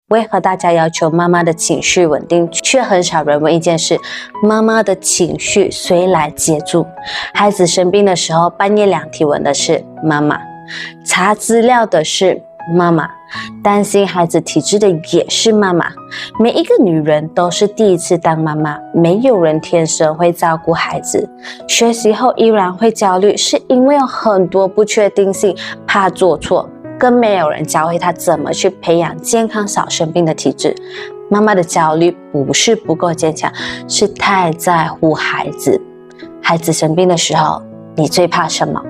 为何大家要求妈妈的情绪稳定，却很少人问一件事：妈妈的情绪谁来接住？孩子生病的时候，半夜量体温的是妈妈，查资料的是妈妈，担心孩子体质的也是妈妈。每一个女人都是第一次当妈妈，没有人天生会照顾孩子。学习后依然会焦虑，是因为有很多不确定性，怕做错，更没有人教会她怎么去培养健康少生病的体质。妈妈的焦虑不是不够坚强，是太在乎孩子。孩子生病的时候，你最怕什么？